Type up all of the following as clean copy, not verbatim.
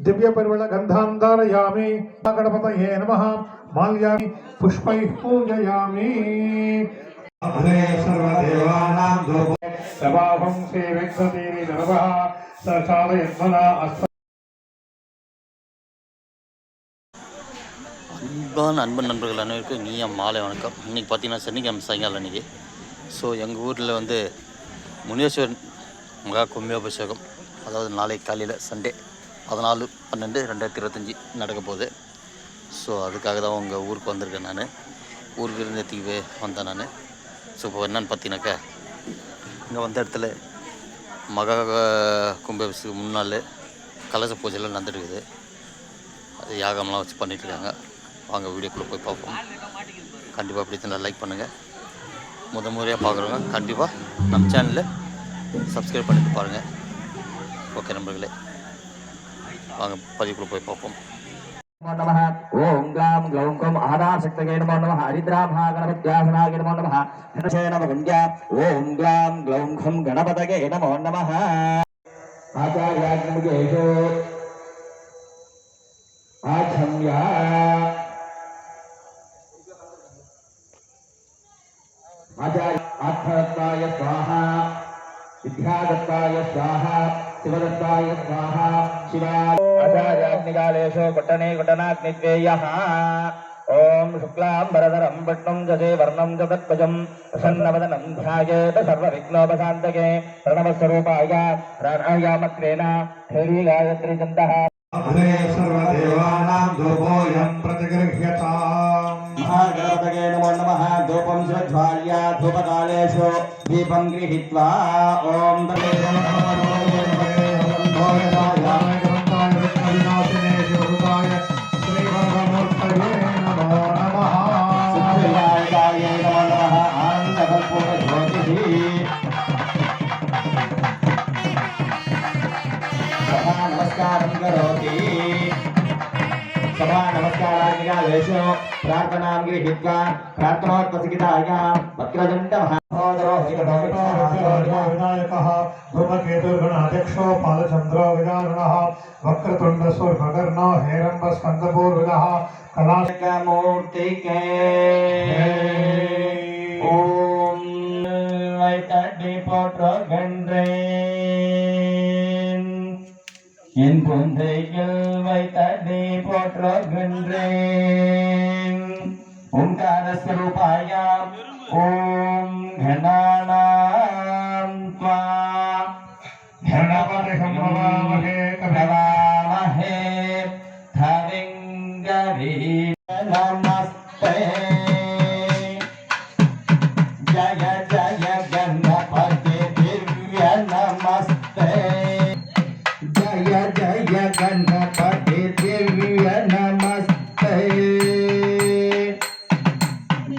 दिव्य परिमल गंधां धारयामि गणपतये नमः माल्यामि पुष्पैः पूजयामि सर्वदेवानां सभावं सेवेक्षतीरि नरवः सचालयन्मना अस्त அன்பான நண்பர்கள் அனைவருக்கும் நீ மாலை வணக்கம். இன்றைக்கி பார்த்தீங்கன்னா சனிக்கிழமை சாயங்காலம் அன்றைக்கி. ஸோ எங்கள் ஊரில் வந்து முனீஸ்வரன் மகா கும்பாபிஷேகம், அதாவது நாளை காலையில் சண்டே 14/12/2025 நடக்க போகுது. ஸோ அதுக்காக தான் உங்கள் ஊருக்கு வந்திருக்கேன். நான் ஊருக்கு நேற்றுக்கு வந்தேன் நான். ஸோ இப்போ என்னென்னு பார்த்தீங்கன்னாக்கா, இங்கே வந்த இடத்துல மகா கும்பாபிஷேகம் முன்னாள் கலச பூஜைலாம் நடந்துட்டுருக்குது. அது யாகம்லாம் வச்சு பண்ணிகிட்ருக்காங்க. வாங்க வீடியோக்குள்ளே போய் பார்ப்போம். கண்டிப்பாக பிடிச்சிருந்தா லைக் பண்ணுங்கள். முறையாக பார்க்குறவங்க கண்டிப்பாக நம்ம சேனலில் சப்ஸ்கிரைப் பண்ணிட்டு பாருங்கள். ஓகே நண்பர்களே, வாங்க பதிவுக்குள்ளே போய் பார்ப்போம். नमः ओम ग्लाम ग्लौं कम आदाशक्तये नमो नमः हरिद्राभा गणपत्यासनाय नमो नमः धनशे नमः गुंजा ओम ग्लाम ग्लौं खम गणपतये नमो नमः आचार्याग्निमुखेषु आचम्या आचार्य आत्मदत्ताय स्वाहा विद्यादत्ताय स्वाहा शिवदत्ताय स्वाहा शिवा आचार्याग्निकालेषु कुट्टने कुट्टनाग्निद्वेयः ओम शुक्लांबरधरं विष्णुं जसे वर्णं जगत्पजं प्रसन्नवदनं ध्यायेत सर्वविघ्नोपशान्तके प्रणवस्वरूपाय प्राणायामत्वेन थेरी गायत्री छन्दः सर्वदेवानां धूपोऽयं प्रतिगृह्यताम् महागणपतये नमो नमः धूपं श्रद्धार्या धूपकालेषु दीपं गृहीत्वा ओम सभा नमस्कारादिकालेषु प्रार्थनां गृहीत्वा प्रार्थनोत्पसिताय वक्रतुण्ड विनायकः धूमकेतुर्गणाध्यक्षो पालचन्द्रो विदारुणः वक्रतुण्ड सूर्यभकर्णो हेरम्ब स्कन्दपूर्विदः कलामूर्तिके ओम வைத்தடி போற்றுகின்றேன் என் குந்தையில் வைத்தடி போற்றுகின்றேன் ஓம்கார ஸ்வரூபாய ஓம் கணானாம் த்வா गणपतिं नमामहे नमामहे कविं नमस्ते जय जय गणपति दिव्य नमस्ते जय जय गणपति दिव्य नमस्ते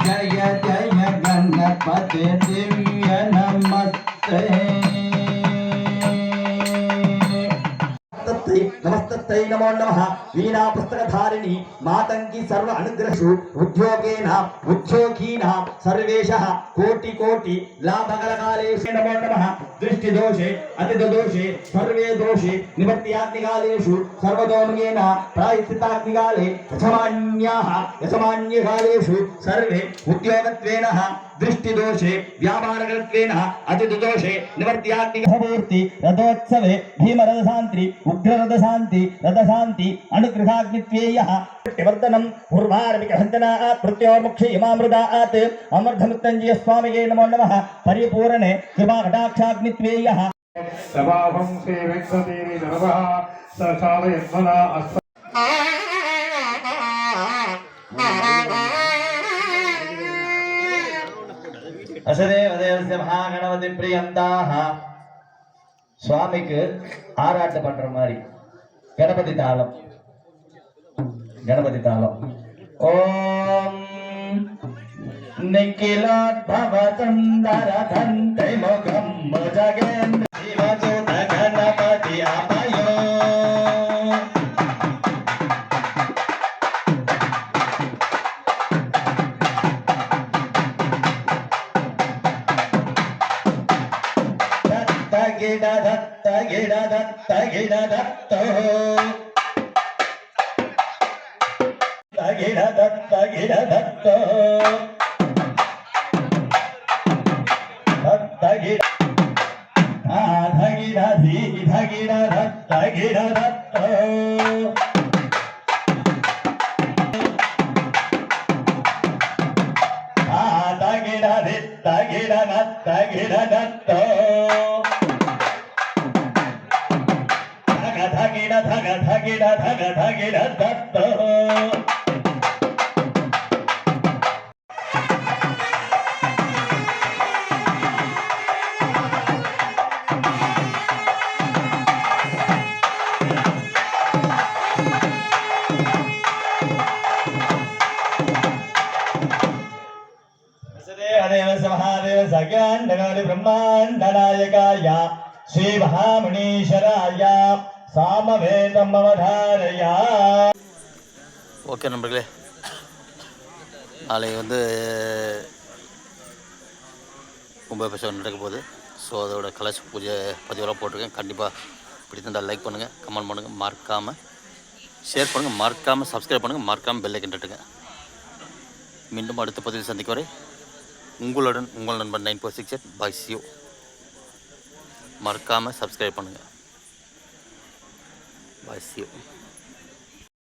जय जय गणपति दिव्य नमस्ते नमस्तै नमो नमः वीणा पुस्तकधारिणी मातंगी सर्व अनुग्रहषु उद्योगेन उद्योगीनां सर्वेशः कोटि कोटि लाभकरकालेषु नमो नमः दृष्टिदोषे अतिदोषे सर्वे दोषे निवर्त्याग्निकालेषु सर्वतोमुखेन प्रायश्चित्ताग्निकाले यजमान्यकालेषु सर्वे उद्योगत्वेन दृष्टिदोषे व्यापारकत्वेन अतिदोषे निवर्त्याग्निकमूर्ति रथोत्सवे भीमरथशान्ति उग्ररथशान्ति रथशान्ति अनुग्रहाग्नित्वेयः वर्धनं पूर्वार्मिकहन्तनात् मृत्योर्मुक्षे इमामृतात् अमर्धमुत्तञ्जय स्वामिये नमो नमः परिपूरणे कृपाकटाक्षाग्नित्वेयः सभावं सेवेक्षतीरि नरवः सचालयन्मना अस्त வசுதேவதேவஸ்ய மகாகணபதி பிரியந்தாः சுவாமிக்கு ஆராட்டு பண்ற மாதிரி கணபதி தாளம் ஓம் நிக்கிலோத்பவ சுந்தர தந்தை முகம் முஜகேந்திர சிவசுத கணபதி அபயோ गिड दत्त गिड दत्तो महादेव सज्ञानगारि ब्रह्मांडनायकाय श्री महामुनीश्वराय सामवेदम अवधारय. ஓகே நண்பர்களே, நாளை வந்து கும்பாபிஷேகம் நடக்க போகுது. ஸோ அதோட கலச பூஜை பதிவெல்லாம் போட்டிருக்கேன். கண்டிப்பாக பிடித்திருந்தால் லைக் பண்ணுங்கள், கமெண்ட் பண்ணுங்கள், மறக்காமல் ஷேர் பண்ணுங்கள், மறக்காமல் சப்ஸ்கிரைப் பண்ணுங்கள், மறக்காமல் பெல் ஐக்கன் தட்டுங்க. மீண்டும் அடுத்த பதிவில் சந்திக்கும் வரை உங்களுடன் உங்கள் நண்பன் 9468 பை சியூ. மறக்காமல் சப்ஸ்கிரைப் பண்ணுங்கள். By see you.